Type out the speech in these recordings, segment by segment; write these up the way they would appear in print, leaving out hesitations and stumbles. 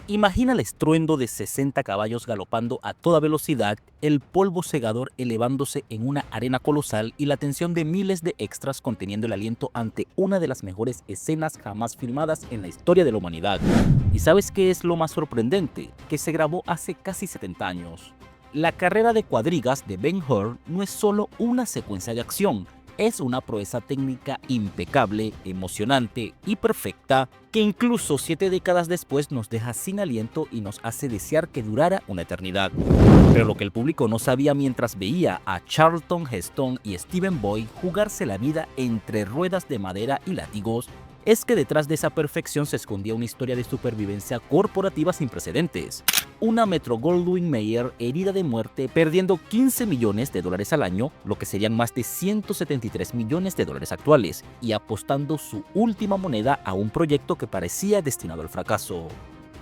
Imagina el estruendo de 60 caballos galopando a toda velocidad, el polvo cegador elevándose en una arena colosal y la tensión de miles de extras conteniendo el aliento ante una de las mejores escenas jamás filmadas en la historia de la humanidad. ¿Y sabes qué es lo más sorprendente? Que se grabó hace casi 70 años. La carrera de cuadrigas de Ben-Hur no es solo una secuencia de acción, es una proeza técnica impecable, emocionante y perfecta que incluso 7 décadas después nos deja sin aliento y nos hace desear que durara una eternidad. Pero lo que el público no sabía mientras veía a Charlton Heston y Stephen Boy jugarse la vida entre ruedas de madera y látigos es que detrás de esa perfección se escondía una historia de supervivencia corporativa sin precedentes. Una Metro-Goldwyn-Mayer herida de muerte, perdiendo $15 millones al año, lo que serían más de $173 millones actuales, y apostando su última moneda a un proyecto que parecía destinado al fracaso.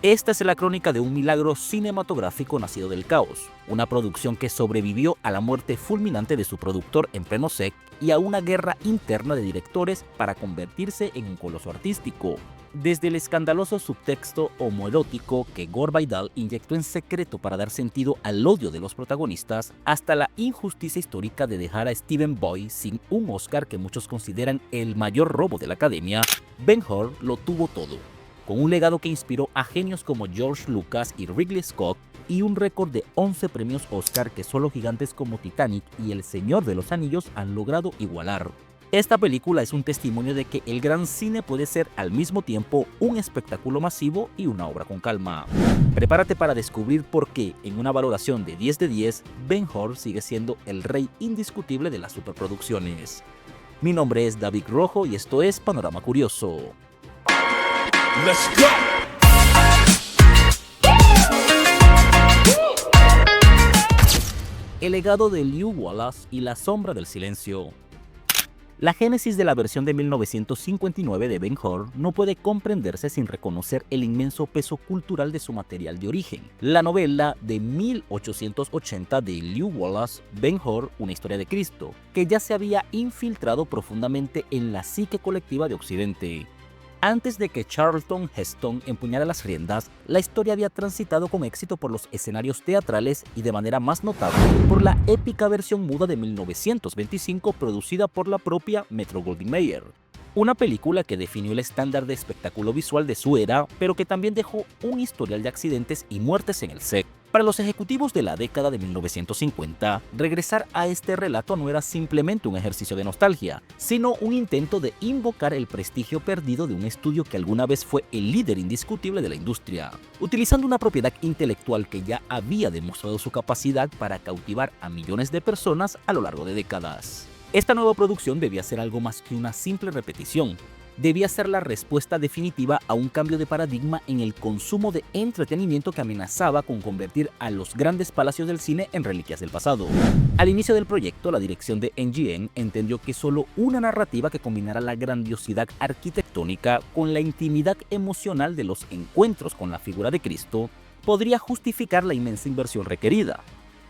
Esta es la crónica de un milagro cinematográfico nacido del caos, una producción que sobrevivió a la muerte fulminante de su productor en pleno set y a una guerra interna de directores para convertirse en un coloso artístico. Desde el escandaloso subtexto homoerótico que Gore Vidal inyectó en secreto para dar sentido al odio de los protagonistas, hasta la injusticia histórica de dejar a Stephen Boy sin un Oscar que muchos consideran el mayor robo de la academia, Ben-Hur lo tuvo todo. Con un legado que inspiró a genios como George Lucas y Ridley Scott y un récord de 11 premios Oscar que solo gigantes como Titanic y El Señor de los Anillos han logrado igualar. Esta película es un testimonio de que el gran cine puede ser al mismo tiempo un espectáculo masivo y una obra con calma. Prepárate para descubrir por qué, en una valoración de 10 de 10, Ben-Hur sigue siendo el rey indiscutible de las superproducciones. Mi nombre es David Rojo y esto es Panorama Curioso. Let's go. El legado de Lew Wallace y la sombra del silencio. La génesis de la versión de 1959 de Ben-Hur no puede comprenderse sin reconocer el inmenso peso cultural de su material de origen. La novela de 1880 de Lew Wallace, Ben-Hur, una historia de Cristo, que ya se había infiltrado profundamente en la psique colectiva de Occidente. Antes de que Charlton Heston empuñara las riendas, la historia había transitado con éxito por los escenarios teatrales y de manera más notable por la épica versión muda de 1925 producida por la propia Metro-Goldwyn-Mayer. Una película que definió el estándar de espectáculo visual de su era, pero que también dejó un historial de accidentes y muertes en el set. Para los ejecutivos de la década de 1950, regresar a este relato no era simplemente un ejercicio de nostalgia, sino un intento de invocar el prestigio perdido de un estudio que alguna vez fue el líder indiscutible de la industria, utilizando una propiedad intelectual que ya había demostrado su capacidad para cautivar a millones de personas a lo largo de décadas. Esta nueva producción debía ser algo más que una simple repetición. Debía ser la respuesta definitiva a un cambio de paradigma en el consumo de entretenimiento que amenazaba con convertir a los grandes palacios del cine en reliquias del pasado. Al inicio del proyecto, la dirección de NGN entendió que solo una narrativa que combinara la grandiosidad arquitectónica con la intimidad emocional de los encuentros con la figura de Cristo podría justificar la inmensa inversión requerida.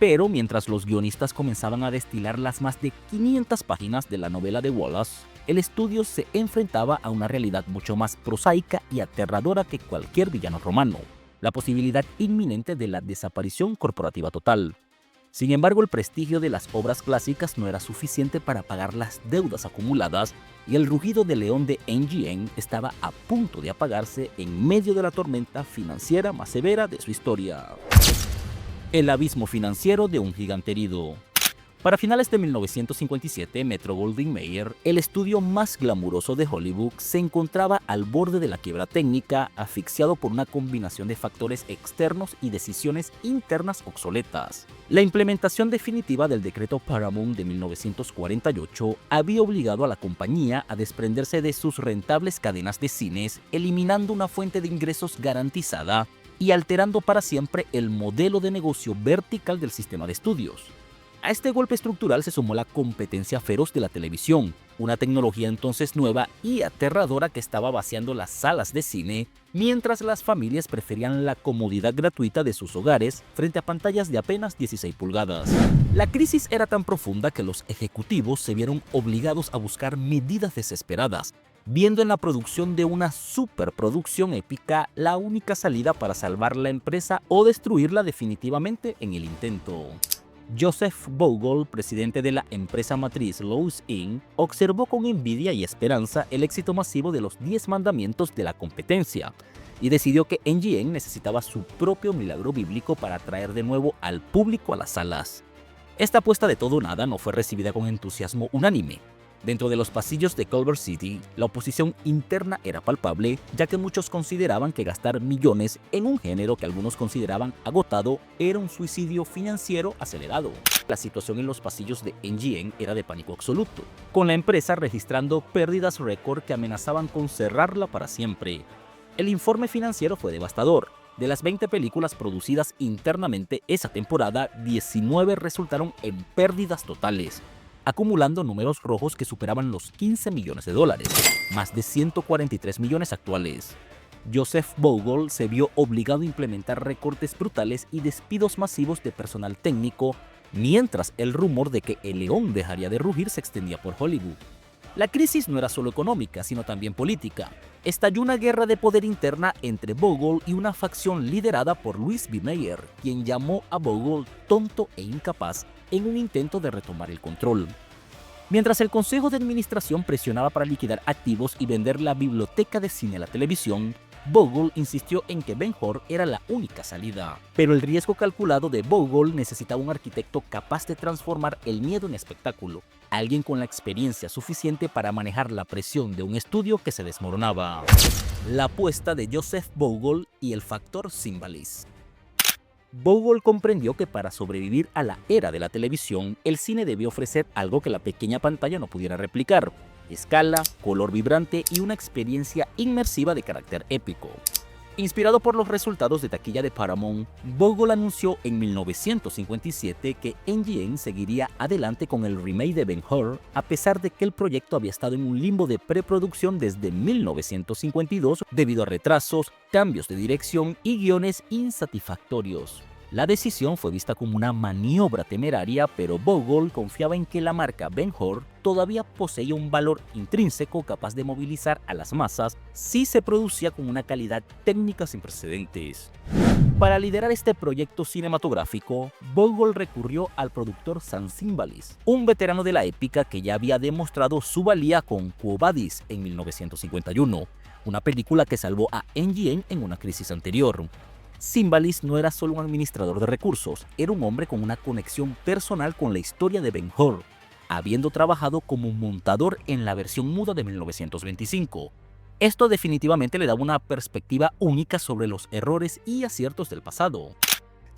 Pero mientras los guionistas comenzaban a destilar las más de 500 páginas de la novela de Wallace, el estudio se enfrentaba a una realidad mucho más prosaica y aterradora que cualquier villano romano, la posibilidad inminente de la desaparición corporativa total. Sin embargo, el prestigio de las obras clásicas no era suficiente para pagar las deudas acumuladas y el rugido de león de NGN estaba a punto de apagarse en medio de la tormenta financiera más severa de su historia. El abismo financiero de un gigante herido. Para finales de 1957, Metro-Goldwyn-Mayer, el estudio más glamuroso de Hollywood, se encontraba al borde de la quiebra técnica, asfixiado por una combinación de factores externos y decisiones internas obsoletas. La implementación definitiva del decreto Paramount de 1948 había obligado a la compañía a desprenderse de sus rentables cadenas de cines, eliminando una fuente de ingresos garantizada y alterando para siempre el modelo de negocio vertical del sistema de estudios. A este golpe estructural se sumó la competencia feroz de la televisión, una tecnología entonces nueva y aterradora que estaba vaciando las salas de cine, mientras las familias preferían la comodidad gratuita de sus hogares frente a pantallas de apenas 16 pulgadas. La crisis era tan profunda que los ejecutivos se vieron obligados a buscar medidas desesperadas, viendo en la producción de una superproducción épica la única salida para salvar la empresa o destruirla definitivamente en el intento. Joseph Bogle, presidente de la empresa matriz Lowe's Inc., observó con envidia y esperanza el éxito masivo de los 10 mandamientos de la competencia y decidió que MGM necesitaba su propio milagro bíblico para traer de nuevo al público a las salas. Esta apuesta de todo o nada no fue recibida con entusiasmo unánime. Dentro de los pasillos de Culver City, la oposición interna era palpable, ya que muchos consideraban que gastar millones en un género que algunos consideraban agotado era un suicidio financiero acelerado. La situación en los pasillos de MGM era de pánico absoluto, con la empresa registrando pérdidas récord que amenazaban con cerrarla para siempre. El informe financiero fue devastador. De las 20 películas producidas internamente esa temporada, 19 resultaron en pérdidas totales, acumulando números rojos que superaban los 15 millones de dólares, más de 143 millones actuales. Joseph Bogle se vio obligado a implementar recortes brutales y despidos masivos de personal técnico, mientras el rumor de que el león dejaría de rugir se extendía por Hollywood. La crisis no era solo económica, sino también política. Estalló una guerra de poder interna entre Bogle y una facción liderada por Louis B. Mayer, quien llamó a Bogle tonto e incapaz en un intento de retomar el control. Mientras el consejo de administración presionaba para liquidar activos y vender la biblioteca de cine a la televisión, Bogle insistió en que Ben-Hur era la única salida. Pero el riesgo calculado de Bogle necesitaba un arquitecto capaz de transformar el miedo en espectáculo, alguien con la experiencia suficiente para manejar la presión de un estudio que se desmoronaba. La apuesta de Joseph Bogle y el factor Zimbalist. Bogle comprendió que para sobrevivir a la era de la televisión, el cine debía ofrecer algo que la pequeña pantalla no pudiera replicar: escala, color vibrante y una experiencia inmersiva de carácter épico. Inspirado por los resultados de taquilla de Paramount, Bogle anunció en 1957 que MGM seguiría adelante con el remake de Ben-Hur, a pesar de que el proyecto había estado en un limbo de preproducción desde 1952 debido a retrasos, cambios de dirección y guiones insatisfactorios. La decisión fue vista como una maniobra temeraria, pero Bogle confiaba en que la marca Ben-Hur todavía poseía un valor intrínseco capaz de movilizar a las masas si se producía con una calidad técnica sin precedentes. Para liderar este proyecto cinematográfico, Bogle recurrió al productor Sam Zimbalist, un veterano de la épica que ya había demostrado su valía con Quo Vadis en 1951, una película que salvó a MGM en una crisis anterior. Zimbalist no era solo un administrador de recursos, era un hombre con una conexión personal con la historia de Ben-Hur, habiendo trabajado como montador en la versión muda de 1925. Esto definitivamente le daba una perspectiva única sobre los errores y aciertos del pasado.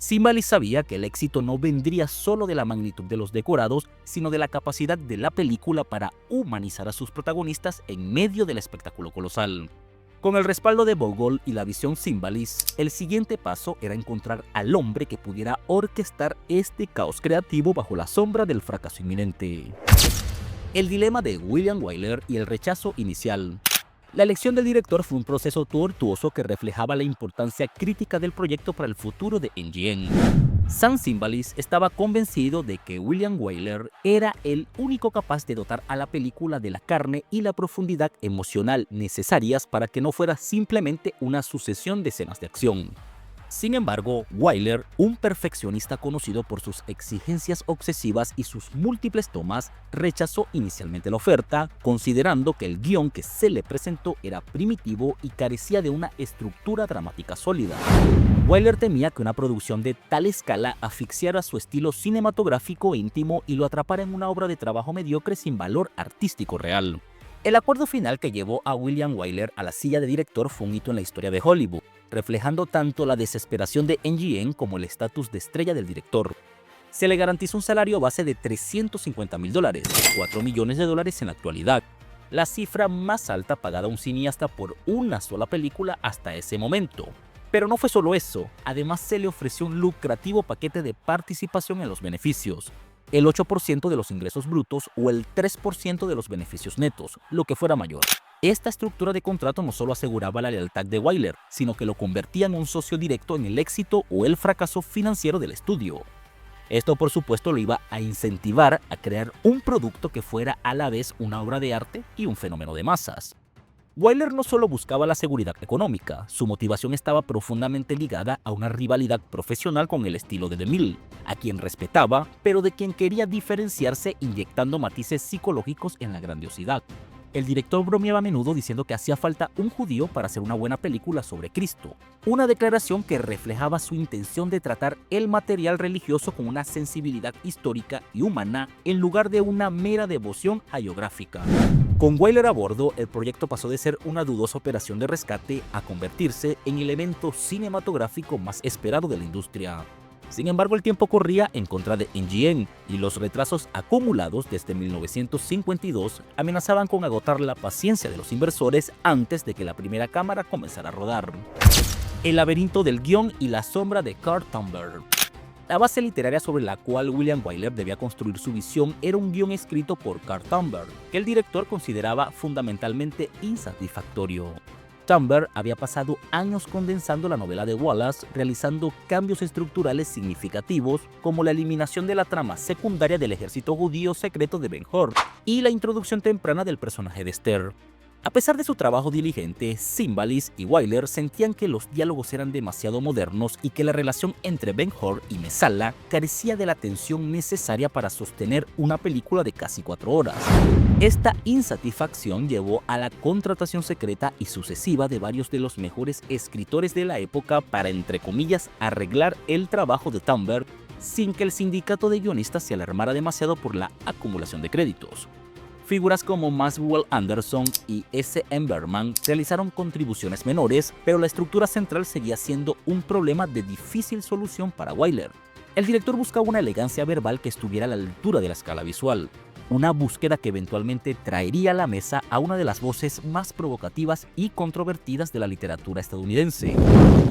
Zimbalist sabía que el éxito no vendría solo de la magnitud de los decorados, sino de la capacidad de la película para humanizar a sus protagonistas en medio del espectáculo colosal. Con el respaldo de Bogle y la visión Zimbalist, el siguiente paso era encontrar al hombre que pudiera orquestar este caos creativo bajo la sombra del fracaso inminente. El dilema de William Wyler y el rechazo inicial. La elección del director fue un proceso tortuoso que reflejaba la importancia crítica del proyecto para el futuro de MGM. Sam Zimbalist estaba convencido de que William Wyler era el único capaz de dotar a la película de la carne y la profundidad emocional necesarias para que no fuera simplemente una sucesión de escenas de acción. Sin embargo, Wyler, un perfeccionista conocido por sus exigencias obsesivas y sus múltiples tomas, rechazó inicialmente la oferta, considerando que el guión que se le presentó era primitivo y carecía de una estructura dramática sólida. Wyler temía que una producción de tal escala asfixiara su estilo cinematográfico íntimo y lo atrapara en una obra de trabajo mediocre sin valor artístico real. El acuerdo final que llevó a William Wyler a la silla de director fue un hito en la historia de Hollywood, reflejando tanto la desesperación de MGM como el estatus de estrella del director. Se le garantizó un salario base de $350,000, $4 millones en la actualidad, la cifra más alta pagada a un cineasta por una sola película hasta ese momento. Pero no fue solo eso, además se le ofreció un lucrativo paquete de participación en los beneficios, el 8% de los ingresos brutos o el 3% de los beneficios netos, lo que fuera mayor. Esta estructura de contrato no solo aseguraba la lealtad de Wyler, sino que lo convertía en un socio directo en el éxito o el fracaso financiero del estudio. Esto, por supuesto, lo iba a incentivar a crear un producto que fuera a la vez una obra de arte y un fenómeno de masas. Wyler no solo buscaba la seguridad económica, su motivación estaba profundamente ligada a una rivalidad profesional con el estilo de DeMille, a quien respetaba, pero de quien quería diferenciarse inyectando matices psicológicos en la grandiosidad. El director bromeaba a menudo diciendo que hacía falta un judío para hacer una buena película sobre Cristo, una declaración que reflejaba su intención de tratar el material religioso con una sensibilidad histórica y humana en lugar de una mera devoción hagiográfica. Con Wyler a bordo, el proyecto pasó de ser una dudosa operación de rescate a convertirse en el evento cinematográfico más esperado de la industria. Sin embargo, el tiempo corría en contra de MGM y los retrasos acumulados desde 1952 amenazaban con agotar la paciencia de los inversores antes de que la primera cámara comenzara a rodar. El laberinto del guión y la sombra de Carl Tumber. La base literaria sobre la cual William Wyler debía construir su visión era un guión escrito por Carl Tumber, que el director consideraba fundamentalmente insatisfactorio. Tumber había pasado años condensando la novela de Wallace, realizando cambios estructurales significativos como la eliminación de la trama secundaria del ejército judío secreto de Ben-Hur y la introducción temprana del personaje de Esther. A pesar de su trabajo diligente, Zimbalist y Wyler sentían que los diálogos eran demasiado modernos y que la relación entre Ben-Hur y Messala carecía de la tensión necesaria para sostener una película de casi 4 horas. Esta insatisfacción llevó a la contratación secreta y sucesiva de varios de los mejores escritores de la época para, entre comillas, arreglar el trabajo de Tumber sin que el sindicato de guionistas se alarmara demasiado por la acumulación de créditos. Figuras como Maxwell Anderson y S. M. Berman realizaron contribuciones menores, pero la estructura central seguía siendo un problema de difícil solución para Wyler. El director buscaba una elegancia verbal que estuviera a la altura de la escala visual, una búsqueda que eventualmente traería a la mesa a una de las voces más provocativas y controvertidas de la literatura estadounidense.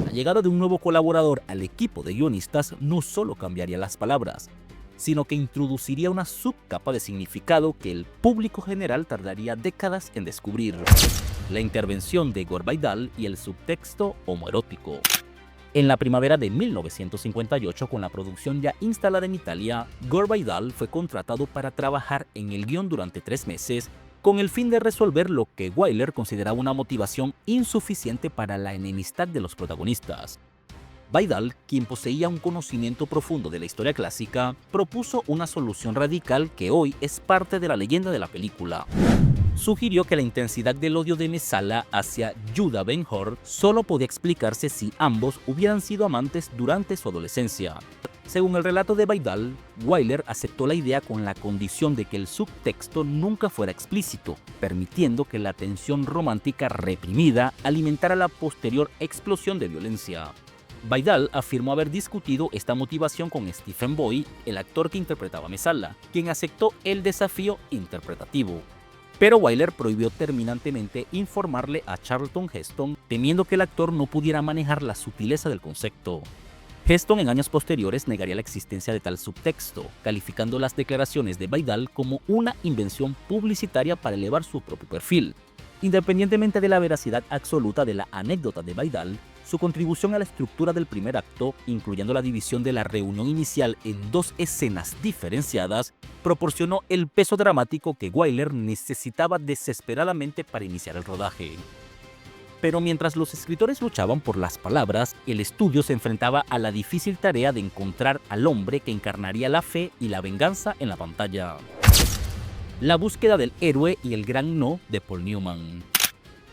La llegada de un nuevo colaborador al equipo de guionistas no solo cambiaría las palabras, sino que introduciría una subcapa de significado que el público general tardaría décadas en descubrir: la intervención de Gore Vidal y el subtexto homoerótico. En la primavera de 1958, con la producción ya instalada en Italia, Gore Vidal fue contratado para trabajar en el guión durante 3 meses, con el fin de resolver lo que Wyler consideraba una motivación insuficiente para la enemistad de los protagonistas. Vidal, quien poseía un conocimiento profundo de la historia clásica, propuso una solución radical que hoy es parte de la leyenda de la película. Sugirió que la intensidad del odio de Messala hacia Judah Ben-Hur solo podía explicarse si ambos hubieran sido amantes durante su adolescencia. Según el relato de Vidal, Wyler aceptó la idea con la condición de que el subtexto nunca fuera explícito, permitiendo que la tensión romántica reprimida alimentara la posterior explosión de violencia. Vidal afirmó haber discutido esta motivación con Stephen Boy, el actor que interpretaba a Messala, quien aceptó el desafío interpretativo. Pero Wyler prohibió terminantemente informarle a Charlton Heston, temiendo que el actor no pudiera manejar la sutileza del concepto. Heston en años posteriores negaría la existencia de tal subtexto, calificando las declaraciones de Vidal como una invención publicitaria para elevar su propio perfil. Independientemente de la veracidad absoluta de la anécdota de Vidal, su contribución a la estructura del primer acto, incluyendo la división de la reunión inicial en 2 escenas diferenciadas, proporcionó el peso dramático que Wyler necesitaba desesperadamente para iniciar el rodaje. Pero mientras los escritores luchaban por las palabras, el estudio se enfrentaba a la difícil tarea de encontrar al hombre que encarnaría la fe y la venganza en la pantalla. La búsqueda del héroe y el gran no de Paul Newman.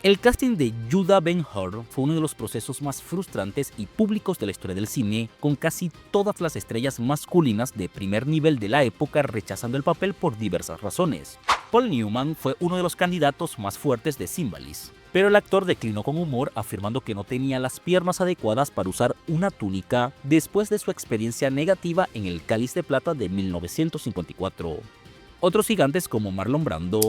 El casting de Judah Ben-Hur fue uno de los procesos más frustrantes y públicos de la historia del cine, con casi todas las estrellas masculinas de primer nivel de la época rechazando el papel por diversas razones. Paul Newman fue uno de los candidatos más fuertes de Zimbalist, pero el actor declinó con humor, afirmando que no tenía las piernas adecuadas para usar una túnica después de su experiencia negativa en El Cáliz de Plata de 1954. Otros gigantes como Marlon Brando,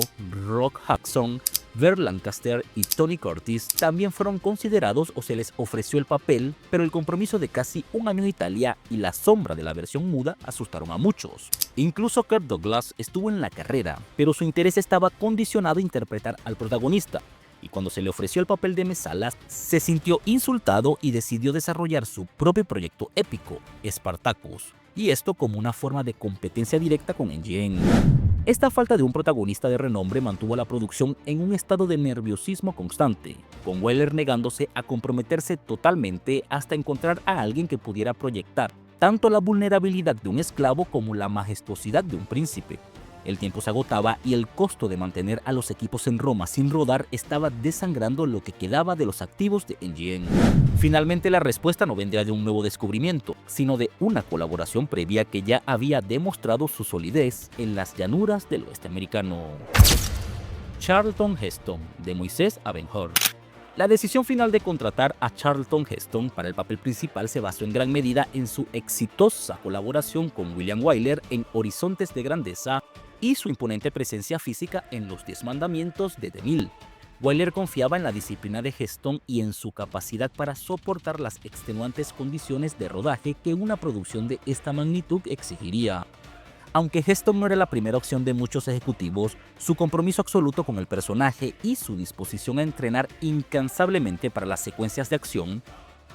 Rock Hudson, Burt Lancaster y Tony Curtis también fueron considerados o se les ofreció el papel, pero el compromiso de casi un año en Italia y la sombra de la versión muda asustaron a muchos. Incluso Kirk Douglas estuvo en la carrera, pero su interés estaba condicionado a interpretar al protagonista, y cuando se le ofreció el papel de Messala, se sintió insultado y decidió desarrollar su propio proyecto épico, Spartacus, y esto como una forma de competencia directa con MGM. Esta falta de un protagonista de renombre mantuvo a la producción en un estado de nerviosismo constante, con Wyler negándose a comprometerse totalmente hasta encontrar a alguien que pudiera proyectar tanto la vulnerabilidad de un esclavo como la majestuosidad de un príncipe. El tiempo se agotaba y el costo de mantener a los equipos en Roma sin rodar estaba desangrando lo que quedaba de los activos de MGM. Finalmente, la respuesta no vendría de un nuevo descubrimiento, sino de una colaboración previa que ya había demostrado su solidez en las llanuras del oeste americano. Charlton Heston, de Moisés a Ben-Hur. La decisión final de contratar a Charlton Heston para el papel principal se basó en gran medida en su exitosa colaboración con William Wyler en Horizontes de Grandeza y su imponente presencia física en Los 10 Mandamientos de DeMille. Wyler confiaba en la disciplina de Heston y en su capacidad para soportar las extenuantes condiciones de rodaje que una producción de esta magnitud exigiría. Aunque Heston no era la primera opción de muchos ejecutivos, su compromiso absoluto con el personaje y su disposición a entrenar incansablemente para las secuencias de acción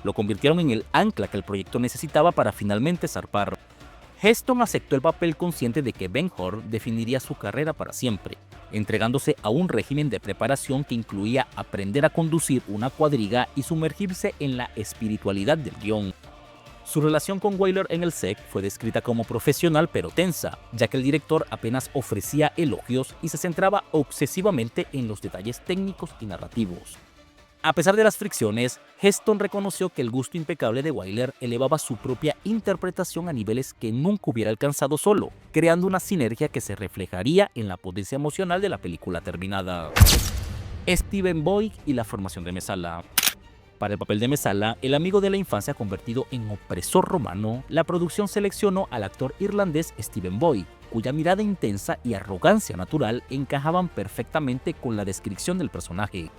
lo convirtieron en el ancla que el proyecto necesitaba para finalmente zarpar. Heston aceptó el papel consciente de que Ben-Hur definiría su carrera para siempre, entregándose a un régimen de preparación que incluía aprender a conducir una cuadriga y sumergirse en la espiritualidad del guión. Su relación con Wyler en el set fue descrita como profesional pero tensa, ya que el director apenas ofrecía elogios y se centraba obsesivamente en los detalles técnicos y narrativos. A pesar de las fricciones, Heston reconoció que el gusto impecable de Wyler elevaba su propia interpretación a niveles que nunca hubiera alcanzado solo, creando una sinergia que se reflejaría en la potencia emocional de la película terminada. Stephen Boyd y la formación de Messala. Para el papel de Messala, el amigo de la infancia convertido en opresor romano, la producción seleccionó al actor irlandés Stephen Boyd, cuya mirada intensa y arrogancia natural encajaban perfectamente con la descripción del personaje.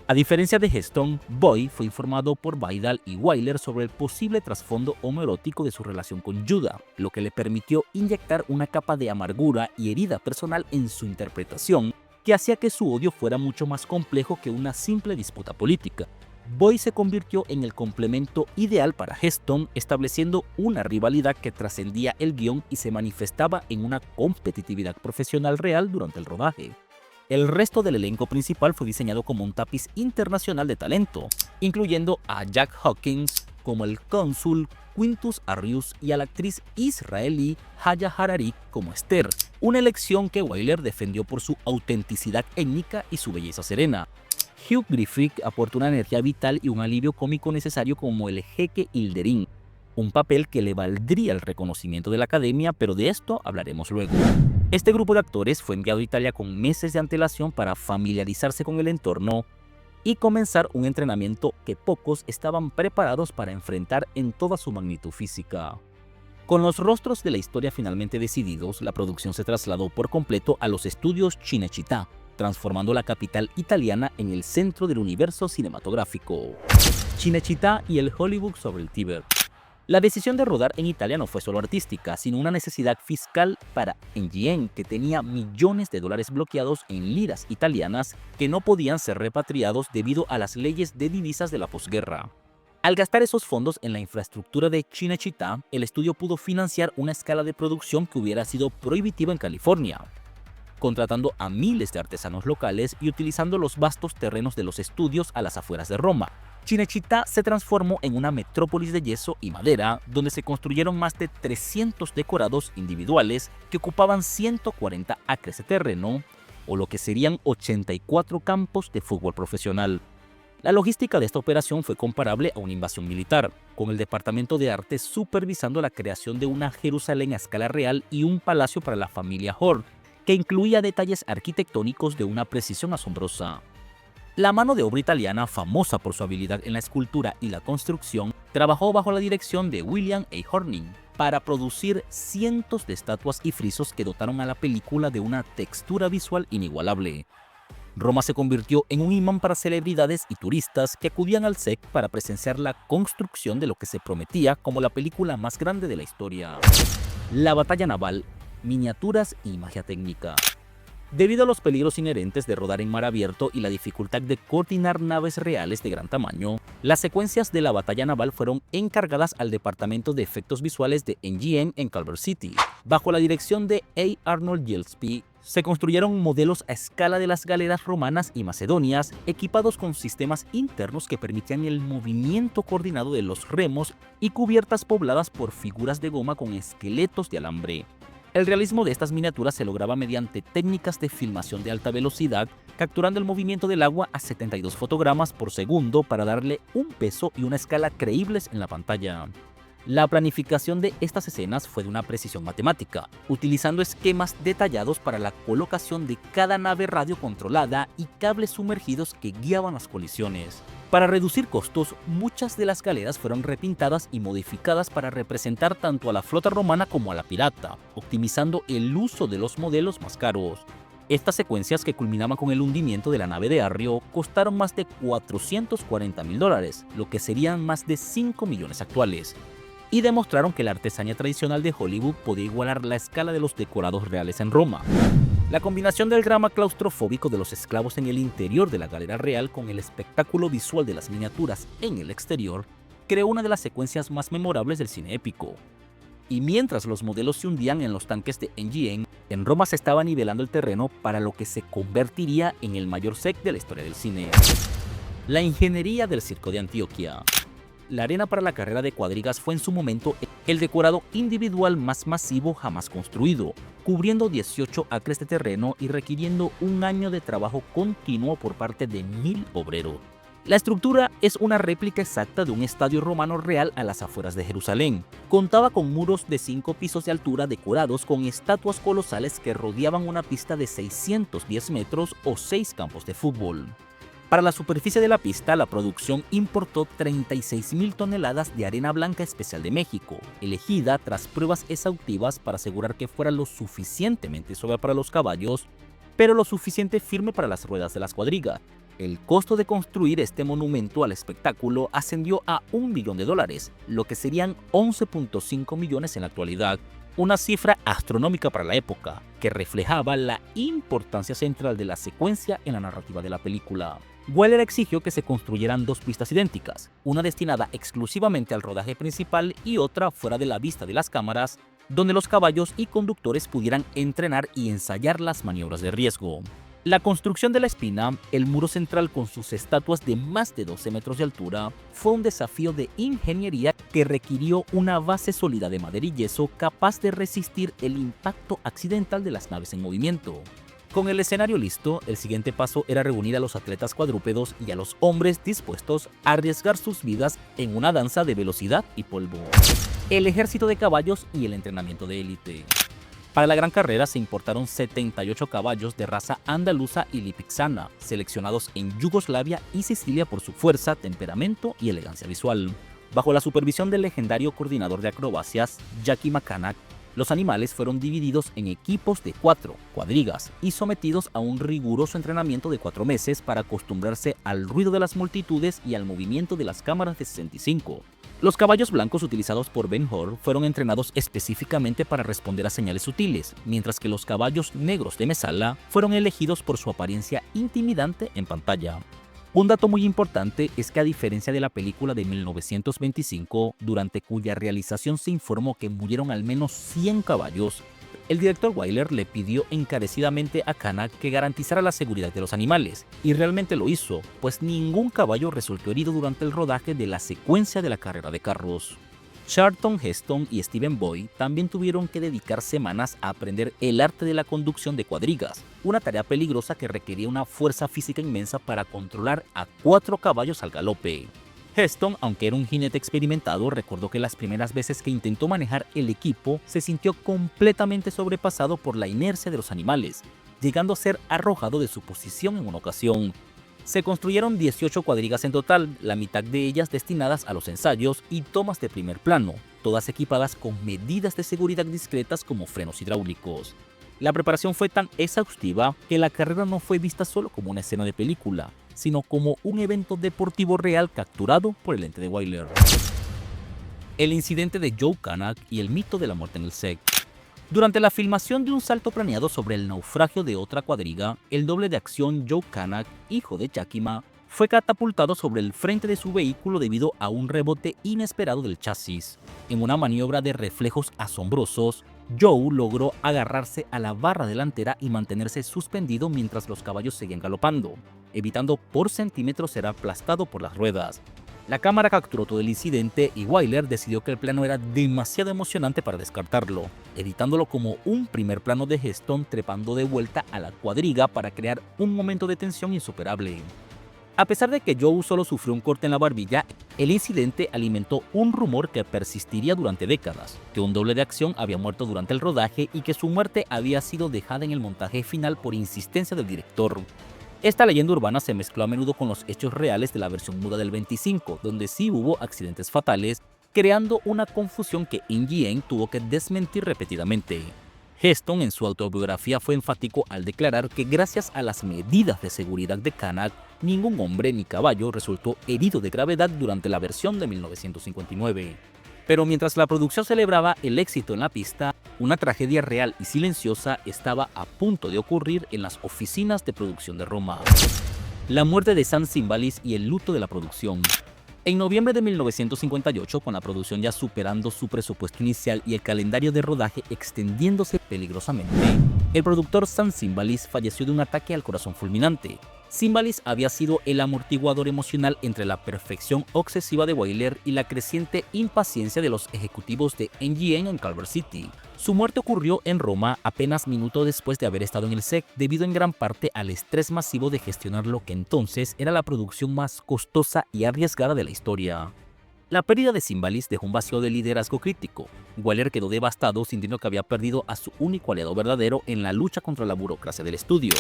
A diferencia de Heston, Boyd fue informado por Vidal y Wyler sobre el posible trasfondo homoerótico de su relación con Judah, lo que le permitió inyectar una capa de amargura y herida personal en su interpretación que hacía que su odio fuera mucho más complejo que una simple disputa política. Boyd se convirtió en el complemento ideal para Heston, estableciendo una rivalidad que trascendía el guión y se manifestaba en una competitividad profesional real durante el rodaje. El resto del elenco principal fue diseñado como un tapiz internacional de talento, incluyendo a Jack Hawkins como el cónsul Quintus Arrius y a la actriz israelí Haya Harari como Esther, una elección que Wyler defendió por su autenticidad étnica y su belleza serena. Hugh Griffith aportó una energía vital y un alivio cómico necesario como el jeque Hilderín, un papel que le valdría el reconocimiento de la Academia, pero de esto hablaremos luego. Este grupo de actores fue enviado a Italia con meses de antelación para familiarizarse con el entorno y comenzar un entrenamiento que pocos estaban preparados para enfrentar en toda su magnitud física. Con los rostros de la historia finalmente decididos, la producción se trasladó por completo a los estudios Cinecittà, transformando la capital italiana en el centro del universo cinematográfico. Cinecittà y el Hollywood sobre el Tíber. La decisión de rodar en Italia no fue solo artística, sino una necesidad fiscal para MGM, que tenía millones de dólares bloqueados en liras italianas que no podían ser repatriados debido a las leyes de divisas de la posguerra. Al gastar esos fondos en la infraestructura de Cinecittà, el estudio pudo financiar una escala de producción que hubiera sido prohibitiva en California, contratando a miles de artesanos locales y utilizando los vastos terrenos de los estudios a las afueras de Roma. Cinecittà se transformó en una metrópolis de yeso y madera, donde se construyeron más de 300 decorados individuales que ocupaban 140 acres de terreno, o lo que serían 84 campos de fútbol profesional. La logística de esta operación fue comparable a una invasión militar, con el Departamento de Arte supervisando la creación de una Jerusalén a escala real y un palacio para la familia Hor, que incluía detalles arquitectónicos de una precisión asombrosa. La mano de obra italiana, famosa por su habilidad en la escultura y la construcción, trabajó bajo la dirección de William A. Horning para producir cientos de estatuas y frisos que dotaron a la película de una textura visual inigualable. Roma se convirtió en un imán para celebridades y turistas que acudían al set para presenciar la construcción de lo que se prometía como la película más grande de la historia. La batalla naval, miniaturas y magia técnica. Debido a los peligros inherentes de rodar en mar abierto y la dificultad de coordinar naves reales de gran tamaño, las secuencias de la batalla naval fueron encargadas al Departamento de Efectos Visuales de MGM en Culver City, bajo la dirección de A. Arnold Gillespie, Se construyeron modelos a escala de las galeras romanas y macedonias, equipados con sistemas internos que permitían el movimiento coordinado de los remos y cubiertas pobladas por figuras de goma con esqueletos de alambre. El realismo de estas miniaturas se lograba mediante técnicas de filmación de alta velocidad, capturando el movimiento del agua a 72 fotogramas por segundo para darle un peso y una escala creíbles en la pantalla. La planificación de estas escenas fue de una precisión matemática, utilizando esquemas detallados para la colocación de cada nave radiocontrolada y cables sumergidos que guiaban las colisiones. Para reducir costos, muchas de las galeras fueron repintadas y modificadas para representar tanto a la flota romana como a la pirata, optimizando el uso de los modelos más caros. Estas secuencias, que culminaban con el hundimiento de la nave de Arrio, costaron más de $440.000, lo que serían más de 5 millones actuales, y demostraron que la artesanía tradicional de Hollywood podía igualar la escala de los decorados reales en Roma. La combinación del drama claustrofóbico de los esclavos en el interior de la galera real con el espectáculo visual de las miniaturas en el exterior creó una de las secuencias más memorables del cine épico. Y mientras los modelos se hundían en los tanques de NGN, en Roma se estaba nivelando el terreno para lo que se convertiría en el mayor set de la historia del cine: la ingeniería del Circo de Antioquia. La arena para la carrera de cuadrigas fue en su momento el decorado individual más masivo jamás construido, cubriendo 18 acres de terreno y requiriendo un año de trabajo continuo por parte de 1000 obreros. La estructura es una réplica exacta de un estadio romano real a las afueras de Jerusalén. Contaba con muros de 5 pisos de altura decorados con estatuas colosales que rodeaban una pista de 610 metros o 6 campos de fútbol. Para la superficie de la pista, la producción importó 36.000 toneladas de arena blanca especial de México, elegida tras pruebas exhaustivas para asegurar que fuera lo suficientemente suave para los caballos, pero lo suficiente firme para las ruedas de las cuadrigas. El costo de construir este monumento al espectáculo ascendió a $1 billón, lo que serían 11.5 millones en la actualidad, una cifra astronómica para la época, que reflejaba la importancia central de la secuencia en la narrativa de la película. Wyler exigió que se construyeran 2 pistas idénticas, una destinada exclusivamente al rodaje principal y otra fuera de la vista de las cámaras, donde los caballos y conductores pudieran entrenar y ensayar las maniobras de riesgo. La construcción de la espina, el muro central con sus estatuas de más de 12 metros de altura, fue un desafío de ingeniería que requirió una base sólida de madera y yeso capaz de resistir el impacto accidental de las naves en movimiento. Con el escenario listo, el siguiente paso era reunir a los atletas cuadrúpedos y a los hombres dispuestos a arriesgar sus vidas en una danza de velocidad y polvo. El ejército de caballos y el entrenamiento de élite. Para la gran carrera se importaron 78 caballos de raza andaluza y lipizzaná, seleccionados en Yugoslavia y Sicilia por su fuerza, temperamento y elegancia visual. Bajo la supervisión del legendario coordinador de acrobacias, Jackie McCannack, los animales fueron divididos en equipos de 4 cuadrigas y sometidos a un riguroso entrenamiento de 4 meses para acostumbrarse al ruido de las multitudes y al movimiento de las cámaras de 65. Los caballos blancos utilizados por Ben-Hur fueron entrenados específicamente para responder a señales sutiles, mientras que los caballos negros de Mesala fueron elegidos por su apariencia intimidante en pantalla. Un dato muy importante es que, a diferencia de la película de 1925, durante cuya realización se informó que murieron al menos 100 caballos, el director Wyler le pidió encarecidamente a Cana que garantizara la seguridad de los animales, y realmente lo hizo, pues ningún caballo resultó herido durante el rodaje de la secuencia de la carrera de carros. Charlton Heston y Stephen Boyd también tuvieron que dedicar semanas a aprender el arte de la conducción de cuadrigas, una tarea peligrosa que requería una fuerza física inmensa para controlar a 4 caballos al galope. Heston, aunque era un jinete experimentado, recordó que las primeras veces que intentó manejar el equipo se sintió completamente sobrepasado por la inercia de los animales, llegando a ser arrojado de su posición en una ocasión. Se construyeron 18 cuadrigas en total, la mitad de ellas destinadas a los ensayos y tomas de primer plano, todas equipadas con medidas de seguridad discretas como frenos hidráulicos. La preparación fue tan exhaustiva que la carrera no fue vista solo como una escena de película, sino como un evento deportivo real capturado por el ente de Wyler. El incidente de Joe Cranach y el mito de la muerte en el set. Durante la filmación de un salto planeado sobre el naufragio de otra cuadriga, el doble de acción Joe Cranach, hijo de Yakima, fue catapultado sobre el frente de su vehículo debido a un rebote inesperado del chasis. En una maniobra de reflejos asombrosos, Joe logró agarrarse a la barra delantera y mantenerse suspendido mientras los caballos seguían galopando, evitando por centímetros ser aplastado por las ruedas. La cámara capturó todo el incidente y Wyler decidió que el plano era demasiado emocionante para descartarlo, editándolo como un primer plano de Heston trepando de vuelta a la cuadriga para crear un momento de tensión insuperable. A pesar de que Joe solo sufrió un corte en la barbilla, el incidente alimentó un rumor que persistiría durante décadas, que un doble de acción había muerto durante el rodaje y que su muerte había sido dejada en el montaje final por insistencia del director. Esta leyenda urbana se mezcló a menudo con los hechos reales de la versión muda del 25, donde sí hubo accidentes fatales, creando una confusión que NGN tuvo que desmentir repetidamente. Heston en su autobiografía fue enfático al declarar que gracias a las medidas de seguridad de Canal, ningún hombre ni caballo resultó herido de gravedad durante la versión de 1959. Pero mientras la producción celebraba el éxito en la pista, una tragedia real y silenciosa estaba a punto de ocurrir en las oficinas de producción de Roma. La muerte de Sam Cymballis y el luto de la producción. En noviembre de 1958, con la producción ya superando su presupuesto inicial y el calendario de rodaje extendiéndose peligrosamente, el productor Sam Cymballis falleció de un ataque al corazón fulminante. Cymballis había sido el amortiguador emocional entre la perfección obsesiva de Wyler y la creciente impaciencia de los ejecutivos de NGN en Culver City. Su muerte ocurrió en Roma apenas minutos después de haber estado en el set, debido en gran parte al estrés masivo de gestionar lo que entonces era la producción más costosa y arriesgada de la historia. La pérdida de Cymballis dejó un vacío de liderazgo crítico. Wyler quedó devastado sintiendo que había perdido a su único aliado verdadero en la lucha contra la burocracia del estudio.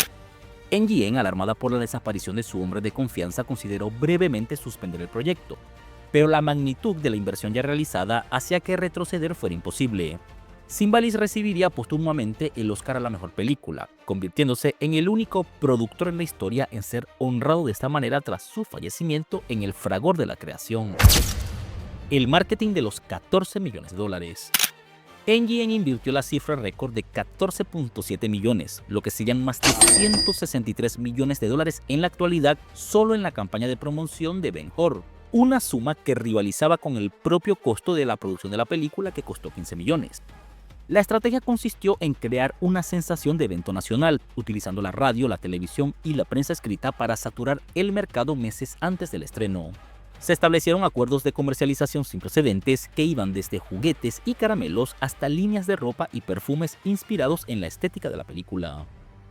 NGN, alarmada por la desaparición de su hombre de confianza, consideró brevemente suspender el proyecto, pero la magnitud de la inversión ya realizada hacía que retroceder fuera imposible. Cymballis recibiría póstumamente el Oscar a la mejor película, convirtiéndose en el único productor en la historia en ser honrado de esta manera tras su fallecimiento en el fragor de la creación. El marketing de los 14 millones de dólares. NGN invirtió la cifra récord de 14.7 millones, lo que serían más de 163 millones de dólares en la actualidad solo en la campaña de promoción de Ben-Hur, una suma que rivalizaba con el propio costo de la producción de la película, que costó 15 millones. La estrategia consistió en crear una sensación de evento nacional, utilizando la radio, la televisión y la prensa escrita para saturar el mercado meses antes del estreno. Se establecieron acuerdos de comercialización sin precedentes que iban desde juguetes y caramelos hasta líneas de ropa y perfumes inspirados en la estética de la película.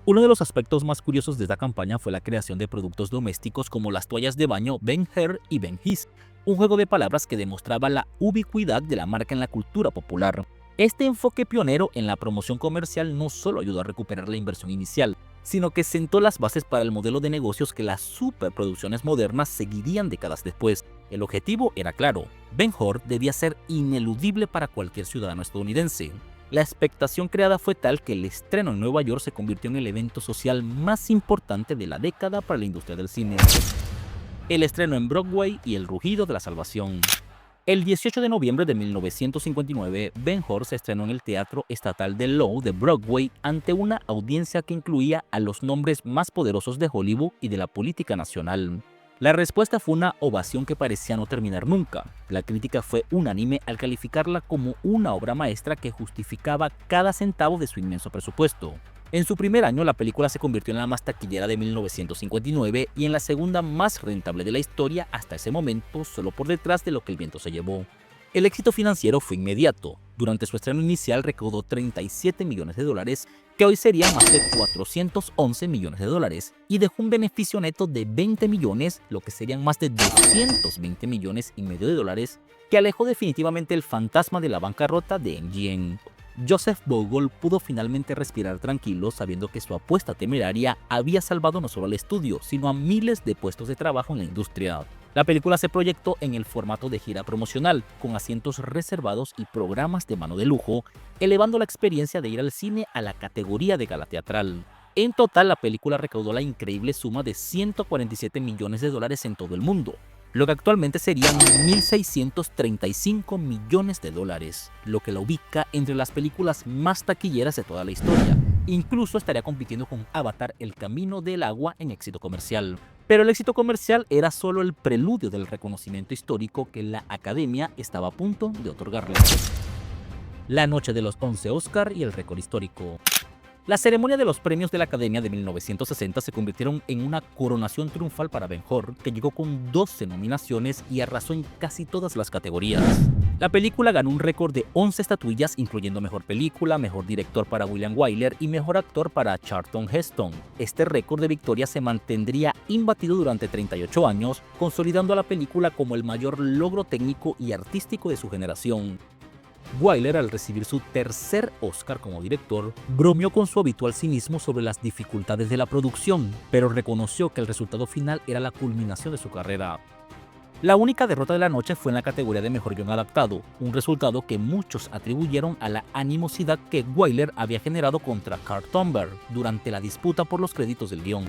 Uno de los aspectos más curiosos de esta campaña fue la creación de productos domésticos como las toallas de baño Ben-Hur y Ben-His, un juego de palabras que demostraba la ubicuidad de la marca en la cultura popular. Este enfoque pionero en la promoción comercial no solo ayudó a recuperar la inversión inicial, sino que sentó las bases para el modelo de negocios que las superproducciones modernas seguirían décadas después. El objetivo era claro: Ben-Hur debía ser ineludible para cualquier ciudadano estadounidense. La expectación creada fue tal que el estreno en Nueva York se convirtió en el evento social más importante de la década para la industria del cine. El estreno en Broadway y el rugido de la salvación. El 18 de noviembre de 1959, Ben-Hur se estrenó en el Teatro Estatal de Lowe de Broadway ante una audiencia que incluía a los nombres más poderosos de Hollywood y de la política nacional. La respuesta fue una ovación que parecía no terminar nunca. La crítica fue unánime al calificarla como una obra maestra que justificaba cada centavo de su inmenso presupuesto. En su primer año, la película se convirtió en la más taquillera de 1959 y en la segunda más rentable de la historia hasta ese momento, solo por detrás de Lo que el viento se llevó. El éxito financiero fue inmediato. Durante su estreno inicial recaudó 37 millones de dólares, que hoy serían más de 411 millones de dólares, y dejó un beneficio neto de 20 millones, lo que serían más de 220 millones y medio de dólares, que alejó definitivamente el fantasma de la bancarrota de MGM. Joseph Bogle pudo finalmente respirar tranquilo sabiendo que su apuesta temeraria había salvado no solo al estudio, sino a miles de puestos de trabajo en la industria. La película se proyectó en el formato de gira promocional, con asientos reservados y programas de mano de lujo, elevando la experiencia de ir al cine a la categoría de gala teatral. En total, la película recaudó la increíble suma de 147 millones de dólares en todo el mundo, lo que actualmente serían 1.635 millones de dólares, lo que la ubica entre las películas más taquilleras de toda la historia. Incluso estaría compitiendo con Avatar: El camino del agua en éxito comercial. Pero el éxito comercial era solo el preludio del reconocimiento histórico que la Academia estaba a punto de otorgarle. La noche de los 11 Oscar y el récord histórico. La ceremonia de los premios de la Academia de 1960 se convirtieron en una coronación triunfal para Ben-Hur, que llegó con 12 nominaciones y arrasó en casi todas las categorías. La película ganó un récord de 11 estatuillas, incluyendo Mejor Película, Mejor Director para William Wyler y Mejor Actor para Charlton Heston. Este récord de victoria se mantendría imbatido durante 38 años, consolidando a la película como el mayor logro técnico y artístico de su generación. Wyler, al recibir su tercer Oscar como director, bromeó con su habitual cinismo sobre las dificultades de la producción, pero reconoció que el resultado final era la culminación de su carrera. La única derrota de la noche fue en la categoría de Mejor Guión Adaptado, un resultado que muchos atribuyeron a la animosidad que Wyler había generado contra Carl Thunberg durante la disputa por los créditos del guión.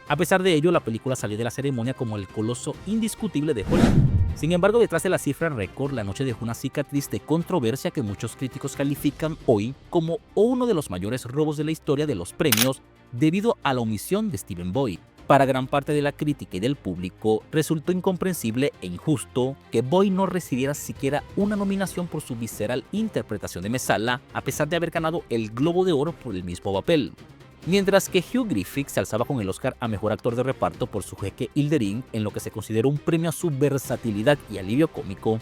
A pesar de ello, la película salió de la ceremonia como el coloso indiscutible de Hollywood. Sin embargo, detrás de la cifra récord, la noche dejó una cicatriz de controversia que muchos críticos califican hoy como uno de los mayores robos de la historia de los premios debido a la omisión de Steven Boyd. Para gran parte de la crítica y del público, resultó incomprensible e injusto que Boyd no recibiera siquiera una nominación por su visceral interpretación de Messala, a pesar de haber ganado el Globo de Oro por el mismo papel. Mientras que Hugh Griffith se alzaba con el Oscar a Mejor Actor de Reparto por su jeque Ilderín, en lo que se consideró un premio a su versatilidad y alivio cómico,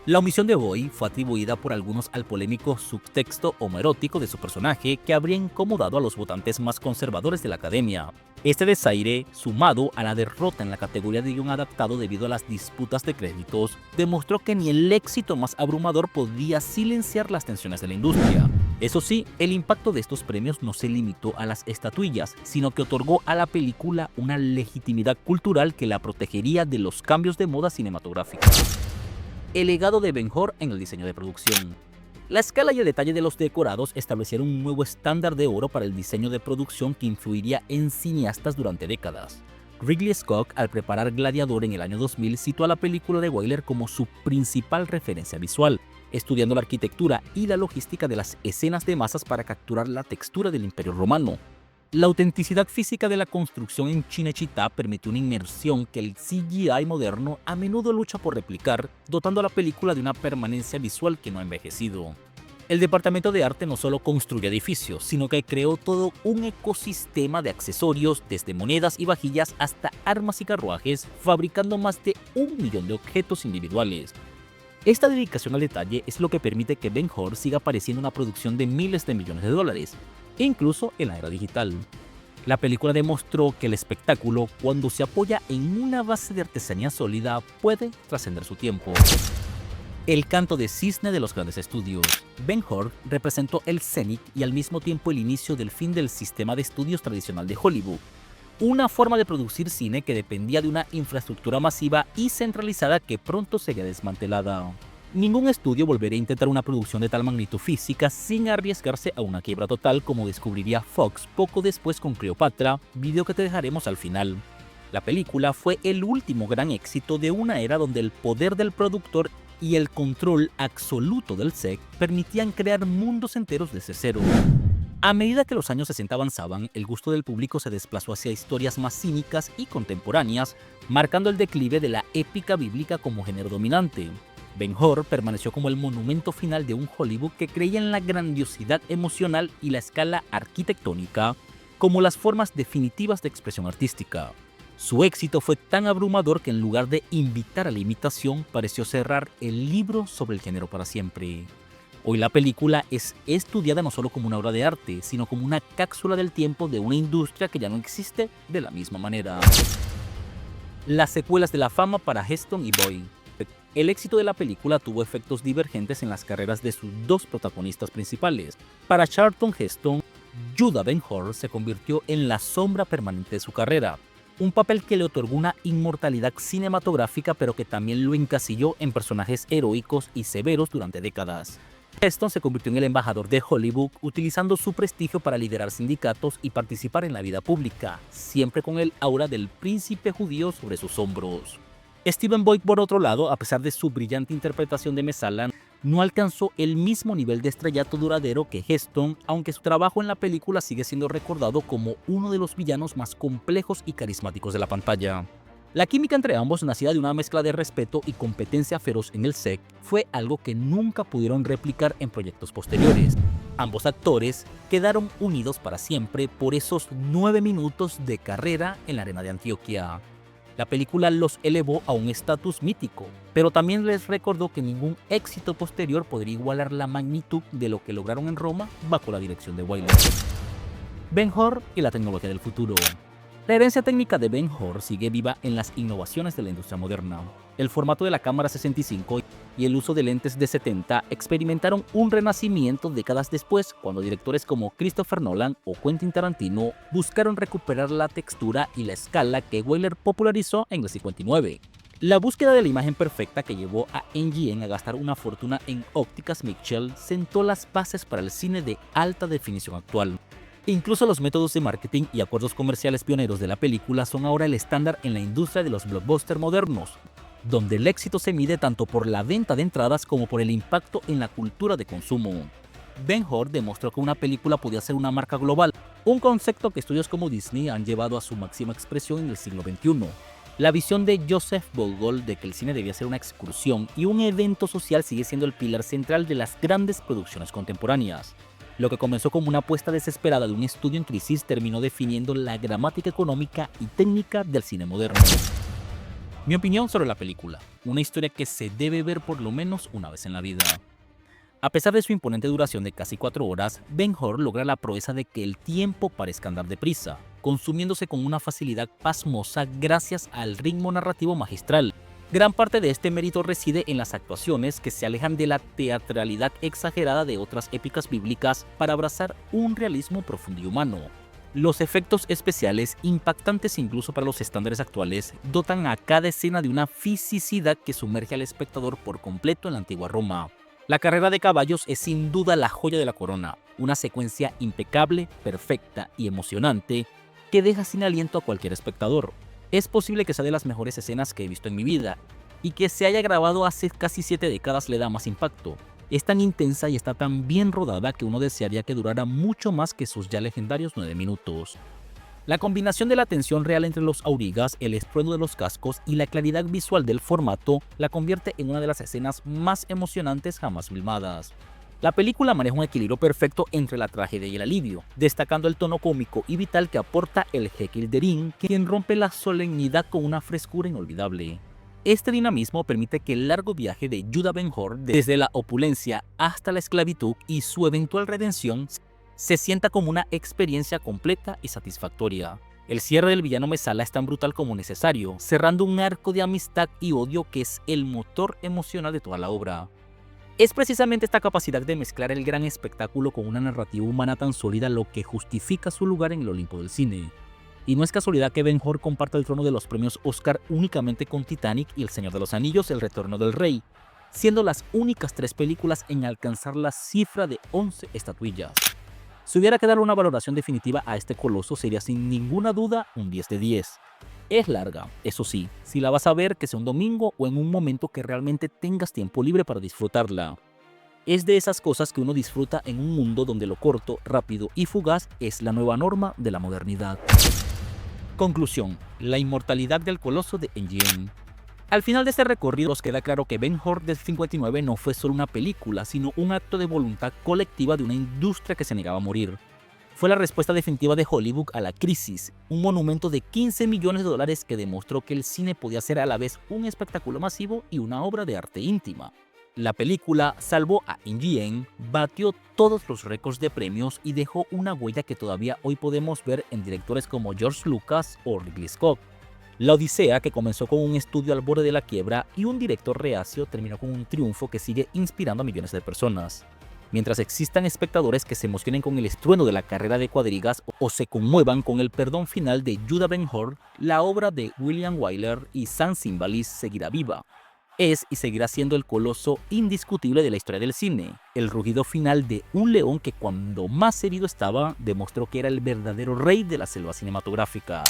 la omisión de Boyd fue atribuida por algunos al polémico subtexto homoerótico de su personaje que habría incomodado a los votantes más conservadores de la Academia. Este desaire, sumado a la derrota en la categoría de guión adaptado debido a las disputas de créditos, demostró que ni el éxito más abrumador podía silenciar las tensiones de la industria. Eso sí, el impacto de estos premios no se limitó a las estatuillas, sino que otorgó a la película una legitimidad cultural que la protegería de los cambios de moda cinematográfica. El legado de Ben-Hur en el diseño de producción. La escala y el detalle de los decorados establecieron un nuevo estándar de oro para el diseño de producción que influiría en cineastas durante décadas. Ridley Scott, al preparar Gladiador en el año 2000, citó a la película de Wyler como su principal referencia visual, estudiando la arquitectura y la logística de las escenas de masas para capturar la textura del Imperio Romano. La autenticidad física de la construcción en Cinecittà permitió una inmersión que el CGI moderno a menudo lucha por replicar, dotando a la película de una permanencia visual que no ha envejecido. El departamento de arte no solo construyó edificios, sino que creó todo un ecosistema de accesorios, desde monedas y vajillas hasta armas y carruajes, fabricando más de 1 millón de objetos individuales. Esta dedicación al detalle es lo que permite que Ben-Hur siga pareciendo una producción de miles de millones de dólares, incluso en la era digital. La película demostró que el espectáculo, cuando se apoya en una base de artesanía sólida, puede trascender su tiempo. El canto de cisne de los grandes estudios. Ben-Hur representó el cenit y al mismo tiempo el inicio del fin del sistema de estudios tradicional de Hollywood, una forma de producir cine que dependía de una infraestructura masiva y centralizada que pronto sería desmantelada. Ningún estudio volvería a intentar una producción de tal magnitud física sin arriesgarse a una quiebra total, como descubriría Fox poco después con Cleopatra, video que te dejaremos al final. La película fue el último gran éxito de una era donde el poder del productor y el control absoluto del set permitían crear mundos enteros desde cero. A medida que los años 60 avanzaban, el gusto del público se desplazó hacia historias más cínicas y contemporáneas, marcando el declive de la épica bíblica como género dominante. Ben-Hur permaneció como el monumento final de un Hollywood que creía en la grandiosidad emocional y la escala arquitectónica como las formas definitivas de expresión artística. Su éxito fue tan abrumador que en lugar de invitar a la imitación, pareció cerrar el libro sobre el género para siempre. Hoy la película es estudiada no solo como una obra de arte, sino como una cápsula del tiempo de una industria que ya no existe de la misma manera. Las secuelas de la fama para Heston y Boyd. El éxito de la película tuvo efectos divergentes en las carreras de sus dos protagonistas principales. Para Charlton Heston, Judah Ben-Hur se convirtió en la sombra permanente de su carrera, un papel que le otorgó una inmortalidad cinematográfica pero que también lo encasilló en personajes heroicos y severos durante décadas. Heston se convirtió en el embajador de Hollywood, utilizando su prestigio para liderar sindicatos y participar en la vida pública, siempre con el aura del príncipe judío sobre sus hombros. Steven Boyd, por otro lado, a pesar de su brillante interpretación de Messala, no alcanzó el mismo nivel de estrellato duradero que Heston, aunque su trabajo en la película sigue siendo recordado como uno de los villanos más complejos y carismáticos de la pantalla. La química entre ambos, nacida de una mezcla de respeto y competencia feroz en el set, fue algo que nunca pudieron replicar en proyectos posteriores. Ambos actores quedaron unidos para siempre por esos 9 minutos de carrera en la arena de Antioquia. La película los elevó a un estatus mítico, pero también les recordó que ningún éxito posterior podría igualar la magnitud de lo que lograron en Roma bajo la dirección de Wyler. Ben-Hur y la tecnología del futuro. La herencia técnica de Ben-Hur sigue viva en las innovaciones de la industria moderna. El formato de la cámara 65 y el uso de lentes de 70 experimentaron un renacimiento décadas después, cuando directores como Christopher Nolan o Quentin Tarantino buscaron recuperar la textura y la escala que Wyler popularizó en el 59. La búsqueda de la imagen perfecta que llevó a MGM a gastar una fortuna en ópticas Mitchell sentó las bases para el cine de alta definición actual. Incluso los métodos de marketing y acuerdos comerciales pioneros de la película son ahora el estándar en la industria de los blockbusters modernos, donde el éxito se mide tanto por la venta de entradas como por el impacto en la cultura de consumo. Ben-Hur demostró que una película podía ser una marca global, un concepto que estudios como Disney han llevado a su máxima expresión en el siglo XXI. La visión de Joseph Vogel de que el cine debía ser una excursión y un evento social sigue siendo el pilar central de las grandes producciones contemporáneas. Lo que comenzó como una apuesta desesperada de un estudio en crisis terminó definiendo la gramática económica y técnica del cine moderno. Mi opinión sobre la película: una historia que se debe ver por lo menos una vez en la vida. A pesar de su imponente duración de casi 4 horas, Ben-Hur logra la proeza de que el tiempo parezca andar deprisa, consumiéndose con una facilidad pasmosa gracias al ritmo narrativo magistral. Gran parte de este mérito reside en las actuaciones, que se alejan de la teatralidad exagerada de otras épicas bíblicas para abrazar un realismo profundo y humano. Los efectos especiales, impactantes incluso para los estándares actuales, dotan a cada escena de una fisicidad que sumerge al espectador por completo en la antigua Roma. La carrera de caballos es sin duda la joya de la corona, una secuencia impecable, perfecta y emocionante que deja sin aliento a cualquier espectador. Es posible que sea de las mejores escenas que he visto en mi vida, y que se haya grabado hace casi 7 décadas le da más impacto. Es tan intensa y está tan bien rodada que uno desearía que durara mucho más que sus ya legendarios 9 minutos. La combinación de la tensión real entre los aurigas, el estruendo de los cascos y la claridad visual del formato la convierte en una de las escenas más emocionantes jamás filmadas. La película maneja un equilibrio perfecto entre la tragedia y el alivio, destacando el tono cómico y vital que aporta el Heckle Derin, quien rompe la solemnidad con una frescura inolvidable. Este dinamismo permite que el largo viaje de Judah Ben-Hur, desde la opulencia hasta la esclavitud y su eventual redención, se sienta como una experiencia completa y satisfactoria. El cierre del villano Mesala es tan brutal como necesario, cerrando un arco de amistad y odio que es el motor emocional de toda la obra. Es precisamente esta capacidad de mezclar el gran espectáculo con una narrativa humana tan sólida lo que justifica su lugar en el Olimpo del cine. Y no es casualidad que Ben-Hur comparta el trono de los premios Oscar únicamente con Titanic y El Señor de los Anillos, El Retorno del Rey, siendo las únicas 3 películas en alcanzar la cifra de 11 estatuillas. Si hubiera que darle una valoración definitiva a este coloso, sería sin ninguna duda un 10 de 10. Es larga, eso sí, si la vas a ver, que sea un domingo o en un momento que realmente tengas tiempo libre para disfrutarla. Es de esas cosas que uno disfruta en un mundo donde lo corto, rápido y fugaz es la nueva norma de la modernidad. Conclusión: la inmortalidad del coloso de MGM. Al final de este recorrido nos queda claro que Ben-Hur del 59 no fue solo una película, sino un acto de voluntad colectiva de una industria que se negaba a morir. Fue la respuesta definitiva de Hollywood a la crisis, un monumento de $15 millones que demostró que el cine podía ser a la vez un espectáculo masivo y una obra de arte íntima. La película salvó a MGM, batió todos los récords de premios y dejó una huella que todavía hoy podemos ver en directores como George Lucas o Ridley Scott. La odisea, que comenzó con un estudio al borde de la quiebra y un director reacio, terminó con un triunfo que sigue inspirando a millones de personas. Mientras existan espectadores que se emocionen con el estruendo de la carrera de cuadrigas o se conmuevan con el perdón final de Judah Ben-Hur, la obra de William Wyler y Sam Cimbalist seguirá viva. Es y seguirá siendo el coloso indiscutible de la historia del cine, el rugido final de un león que, cuando más herido estaba, demostró que era el verdadero rey de la selva cinematográfica.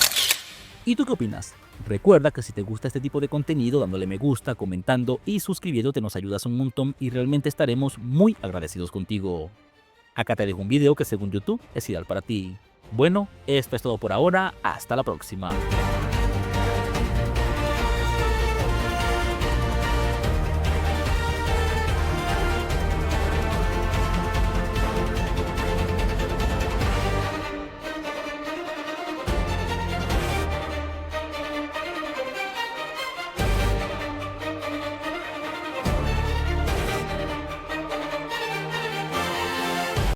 ¿Y tú qué opinas? Recuerda que si te gusta este tipo de contenido, dándole me gusta, comentando y suscribiéndote nos ayudas un montón y realmente estaremos muy agradecidos contigo. Acá te dejo un video que según YouTube es ideal para ti. Bueno, esto es todo por ahora, hasta la próxima.